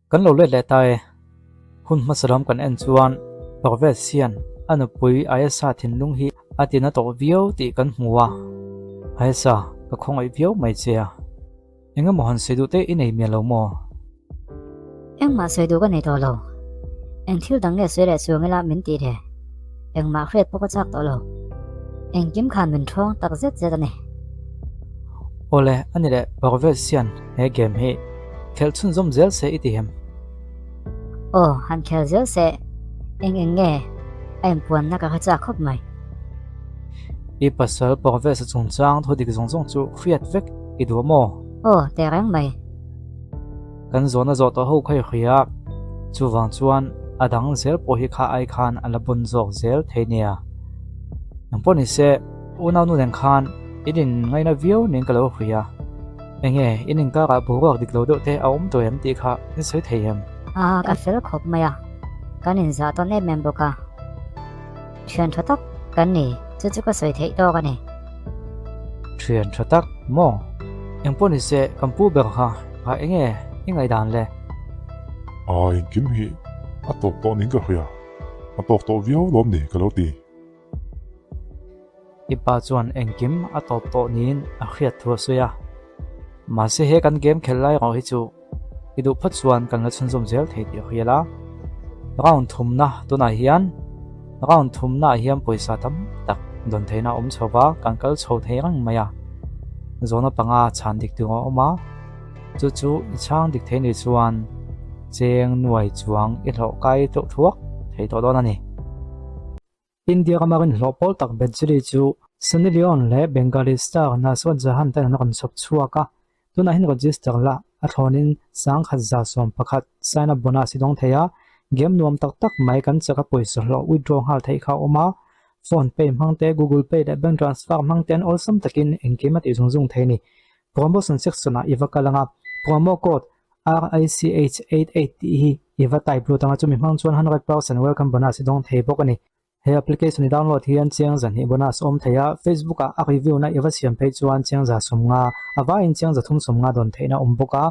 kan lo le le tai hun masaram kan en chuan parve sian anupui ayasa thinlung hi atina to vio ti kan hmuwa ayasa ka khongai vio mai chea enga mohan sedu te inei melo mo em mà soi đủ cái này thôi lâu em thiếu đắng để soi để xuống cái là mình tì thế em mà khuyết bốc chắc thôi lâu em kiếm khăn mình thong tắc rất dễ này ole ani le parve sian he game hi khel chun zom zel se itihem hắn khéo dễ sẽ em nghe em buồn nãy cái chắc khóc mày i pasal parve sa chung chang thodi ki zong chu khriat vek i du mo để răng mày kan zona zo to ho khai khia chu wang chuan adang zel po hi kha ai khan alabun zok zel theinia namponi se unau nu den khan idin ngai na view ning kalo khia enge inin ka ra burak diklo do te aum to em ti kha in sei theiam cái phèo khóc mày cái này giờ tao nên member cả chuyện thoát tóc cái này chú có soi thấy đâu cái này thuyền thatak mo emponi se kampu ber kha ka enge ingai dan le ai kiếm hi atok to ning ka khia atok to viau lom ni ka lo ti ipa chuan engkim atop to nin a khriat thua suya ma se he kan game khelai ro hi chu idu phat chuan kan la chun zom zel thei ti khiala round thumna tuna hian round thumna hiam poisa tam tak don theina chowa kankal chho thei rang maya zona panga chan dik tu oma chu ichang dik thei ni chuan cheng nuai chuang i hlo kai to thuak thei to don ani India kamarin lopol tak bejri chu Sunny Leon le Bengali star na so jahan tan kan chop chuaka tuna hin register la a thonin sang khaza som pakhat sign up bonus idong theya game nuam tak tak mai kan chaka poisa lo withdraw hal thei kha oma phone pay mangte google pay da bank transfer mangten olsam takin engkemat izung theini promotion section na iwakalanga promo code RICH88 hi iwa type ru tanga chumi mang chuan 100% welcome bonus idong thei bokani he application ni download hian chiang zan hi bonus om theya facebook a review na iwa siam page chuan chiang za somnga awa in chiang za thum somnga don theina omboka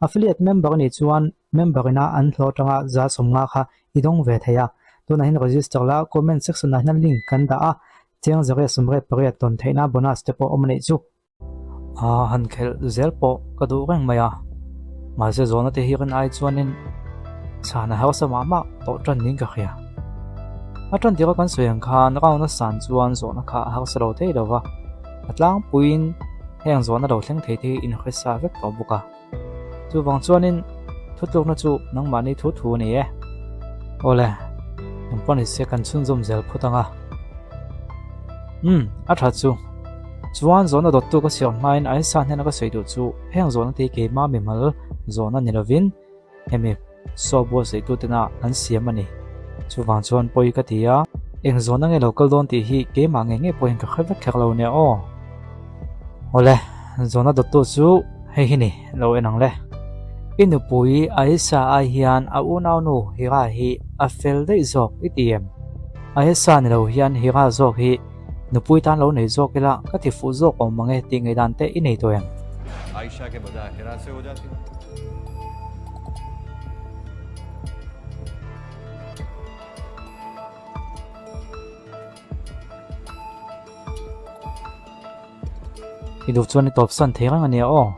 affiliate member ni chuan member ina an thlo tanga za somnga kha idong ve theya tuna hin register la comment section na link kan da a chiang zare somre pare ton theina bonus te po omni chu han khel zel po kadu reng maya ma se zona te hi ran ai chuanin chana house mama to tran ning ka khia atran tira kan soyang khan raw na san chuan zona kha house ro te dawa atlang puin heng zona ro thleng thei the in khesa vek to buka chu wang chuanin thutluk na chu nang mani thu ni e ole company second chun zom zel phutanga atha chu chuan zona dot tu ka siam main ai san hena ka seidu chu heng zona te ke ma memal zona nilovin hemi sobo seitu tena an siam ani chu wang chuan poi ka tia eng zona nge local don ti hi ke ma nge point ka khawek khaklo ne o ole zona dot tu chu hei hini lo enang le inupui aisa ai hian a unau nu hira hi a fel dei zok itiem aisa ni lo hian hira zok hi nupui tan lo nei zok ila ka thi fu zok om mangai ti ngai dan te inei to yang Ayesha के बजाय हिरा से हो जाती idu chuan top san therang ania o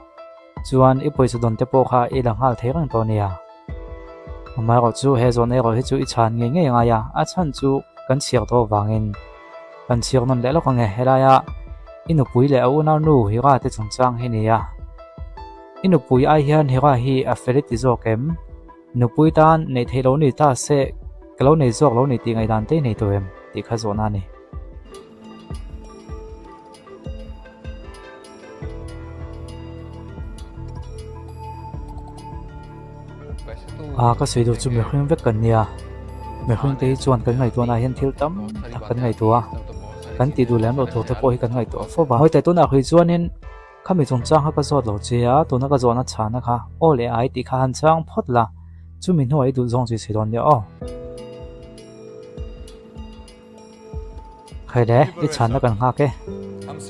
chuan i poisa don te po kha i lang hal therang to nia amai ro chu he zon e ro hi chu i chan nge nga ya a chan chu kan chiar to wangin kan chiar non le lo ka nge helaya inupui le au na nu hi ra te chungchang hi nia inupui ai hian hi ra hi a feriti zokem nupui tan nei thelo ni ta se kalo nei zok lo ni ti ngai dan te nei to em ti kha zona ni ka seidu chu me khring vek kan nia me khring te chuan kan ngai to na hian thil tam tak kan ngai to a kan ti du lam lo to te po hi kan ngai to fo ba hoi te to na khui chuanin khami chung chang ha ka zot lo chia to na ka zona chana kha ole ai ti kha han chang phot la chu min hoi du zong chi sidon ya o khai de i chana kan ha ke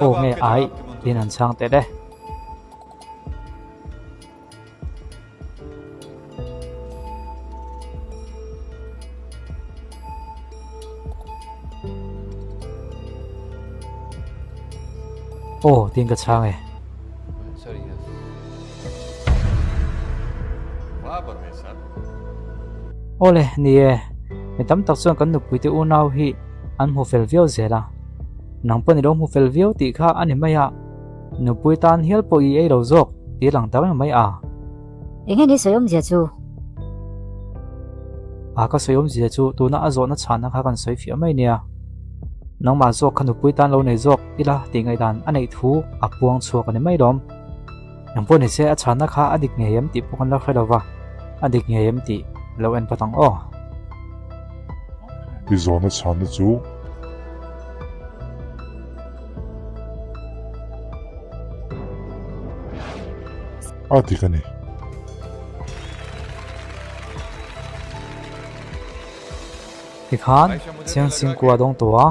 o nge ai tin han chang te de ô tin cái chang ấy Sorry. Wah, Professor. ô lệ nè mình tắm tóc xuân cần nupui tiêu nào hi anh mua phèn viêu gì là nang pon idong mua phèn viêu tị kha anh em ya nupui tan hiel po i ai đâu dọc tị lang tao em à Enge ni soyom je chu. à có soi om gì chú tu na azot na chan na kha kan soi fi mai nè nang ma zok khanu pui tan lo nei zok ila ti ngai dan anei thu apuang chuak ani mai dom nang pon ni se a chan na kha adik nge yam ti pokon la khadawa adik nge yam ti lo en patang o i zo na chan na chu a ti ka ni thì khan chiang sing kwa dong to a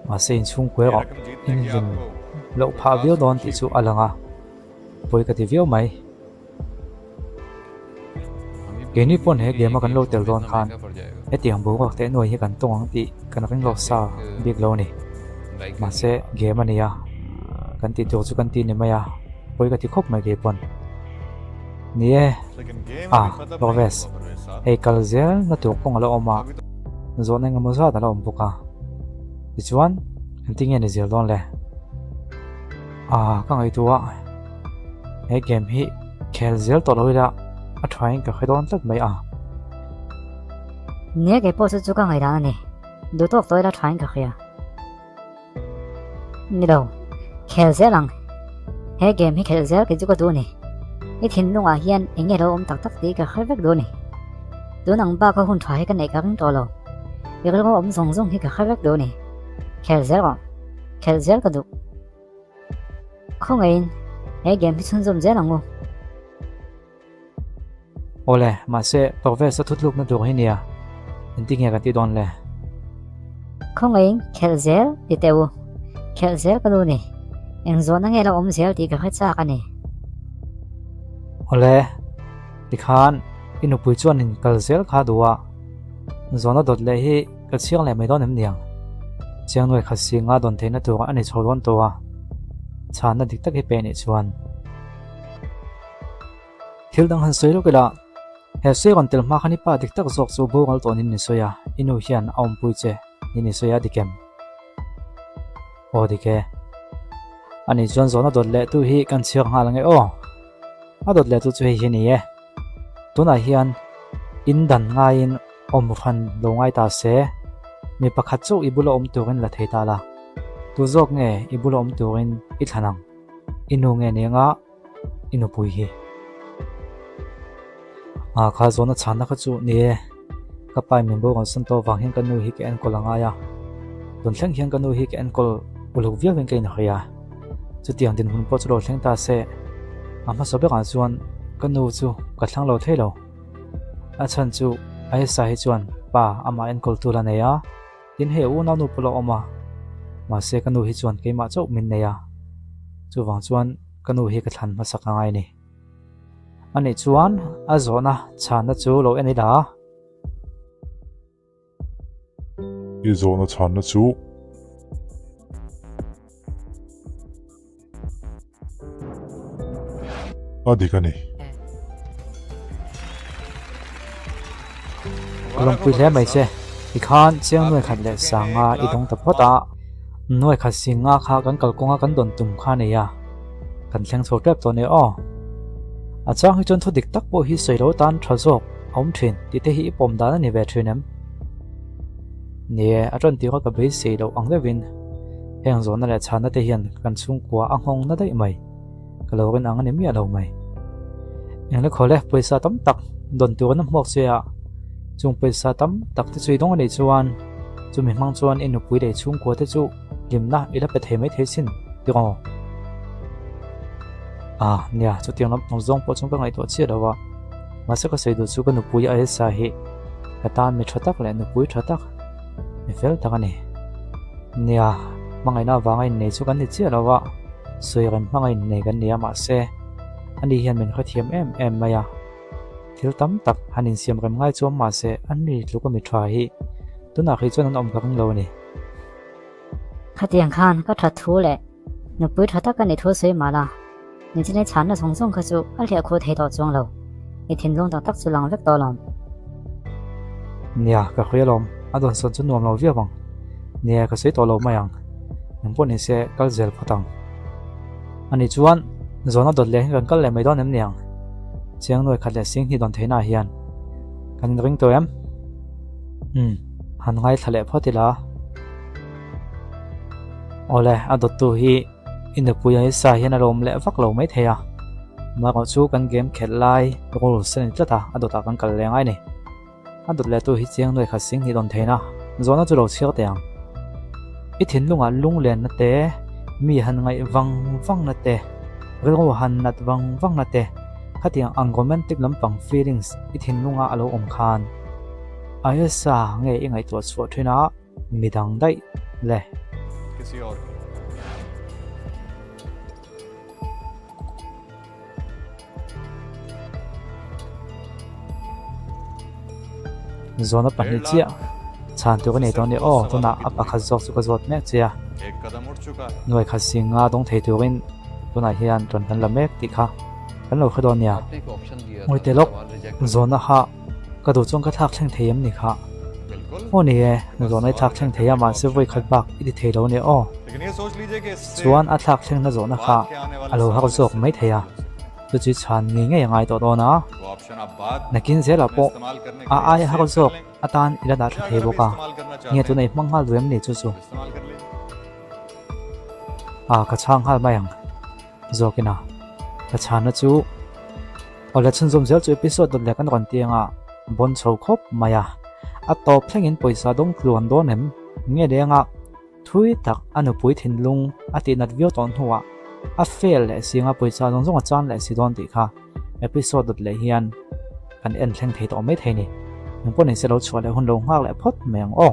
ma se in chung kwe ये ro रकम जीतने in की vin आपको lo pha viu don ti chu alanga poi ka ti viu mai ke ni pon he game kan lo tel don khan e tiang bu ko te noi hi kan tong ti kan ring lo sa big lo ni ma se game ani ya kan ti to chu kan ti ni mai ya poi ka ti khop mai ge pon ni e लेकिन गेम à अभी खत्म नहीं Profes हुआ, Professor. e kal zel na tu kong lo oma अभी तो zo na ngam za da lo buka ti chuan kan ti nge ni zel don le à ka ngai tu a e game hi khel zel to lo ila a trying ka khedon tak mai a Ne ke po chu ka ngai da ni. Du tok toy la thain ka khia. Ni đâu. Khel ze lang. He game hi khel ze ke chu ka du ni. I thin lunga hian enge ro om tak tak ti ka khai vek du ni. Du nang ba ka hun thai ka nei ka ring to lo. Yel ngo om song song hi ka khai vek du ni. Khel ze lo. Khel ze ka du. Không ai. He game hi chun zum ze lang mo. ole ma se professor thut luk na tu hi nia en ti nge ka ti don le Không ai. Khel ze ti teu. Khel ze ka du ni. Eng zo na nge lo om zel ti ka khai cha ka ni. ole ti khan inu pui chuan in kal zel kha duwa zona dot le hi ka chiang le mai don em niang chiang noi kha singa don theina tu ani chhodon to a chan na dik tak hi pe ni chuan thil dang han soi lo kela he se gon tel ma khani pa dik tak zok chu bo ngal ton in ni soya inu hian aum pui che ni soya dikem o dike ani chuan zona dot le tu hi kan chiang ha lange o a dot le tu chu hi ni e tuna hian in dan nga in om phan lo ngai ta se mi pakhat chu ibulo om turin la theita la tu zok nge ibulo om turin i thanang inu nge ne nga inu pui hi a kha zona chana kha chu ni e ka pai min bo gon san to wang hin kan nu hi ke an kolanga ya don thleng hian kan nu hi ke an kol uluk vial wen ke na khaya chu tiang din hun po chu lo thleng ta se ama sobe ga chuan kan nu chu ka thlang lo thelo a chan chu ai sa hi chuan pa ama en kol tu la ne ya tin he u na nu pulo oma ma se kan nu hi chuan ke ma chau min ne ya chu wang chuan kan nu hi ka thlan ma sak ngai ni ani chuan a zona chan na chu lo eni da i zo na chan na chu a di ka ni long pui le mai che i khan chiang noi khat le sanga i dong ta phota noi kha singa kha kan kal konga kan don tum kha ne ya kan thleng chho tep to ne o a chang hi chon thu dik tak po hi soilo tan thazok om thin ti te hi pom da na ni ve thinem ne a ton ti ka be se lo ang le win heng zon na le chana te hian kan chung kwa ang hong na dai mai kalo ken ang ne mi alo mai eng le khole paisa tam tak don tu na mok se a chung paisa tam tak te chui dong nei chuan chu mi mang chuan inu pui de chung ko te chu limna ila pe the mai the sin ti ngo à nia chu tiang lam nong zong po chung ka ngai to chi dawa ma se ka sei du chu ka nu pui a sa hi ka tan mi thatak le nu pui thatak mi fel tak ani nia mangai na wangai nei chu kan ni chi dawa soi ram mangai nei kan nia ma se ani hian min kha thiam em maya thil tam tak hanin siam ram ngai chom ma se an ni lu ka mi thwa hi tuna khi chuan an om ka lo ni Khatiang khan ka that thu le. nupui thata kan ni tho soi mala ni chine chan na song song kha chu al hia kho thei to chong lo i thin lung tak tak chu lang vek to lom nia ka khuyalom adon son chu nuam lo via bang nia ka sei to lo mayang nangpon ni se kal zel phatang ani chuan zona dot le kan kal le mai don em niang chiang noi khat le sing hi don theina hian kan ring to em han ngai thale photila ole adot tu hi in the puya sa hian rom le vak lo mai theya ma ko chu kan game khet lai rol sen tlata adota kan kal le ngai ni adot le tu hi chiang noi kha sing hi don theina zona chu lo chiak teang i thin lunga lung len na te mi han ngai wang na te ro han nat wang na te khatiang ang romantic lampang feelings i thin lunga alo om khan ai sa nge i ngai to chu thina midang dai le किसी और को zona pahni chia chan tu kan ei ton ni o tuna apa kha zok chu ka zot me chia एक कदम उठ चुका है noi kha singa dong thei turin tuna hian ton kan lamek ti kha kan lo khadon nia आपने एक ऑप्शन दिया moi था, te lok सवाल reject zona ha ka du chong ka thak thleng theiam ni kha बिल्कुल o ni e zona thak thleng theia ma se voi khat bak i thei lo ni o लेकिन ये सोच लीजिए कि इससे chuan a thak thleng na zona kha बाद के आने वाले alo ha सालों zok में mai theia tu chi chan nge ngai to do na वो ऑप्शन आप बाद nakin zela po इस्तेमाल करने a ai ha save zok कर लें। atan ila da या thei अगर boka इस्तेमाल करना चाहते nge tu हैं, nei mang hal duem ni chu chu इस्तेमाल कर लीजिए a ka chang hal mayang zokina ka chana chu ola chun zum zel chu episode dot le kan ron tianga bon chho khop maya a top thlengin poisa dong tluan don em nge denga thui tak anu pui thin lung ati nat vio ton huwa a fail le singa poisa dong zonga chan le si don ti kha episode dot le hian kan en thleng thei to mai thei ni nang pon ni se lo chwa le hun lo ngak le phot meng o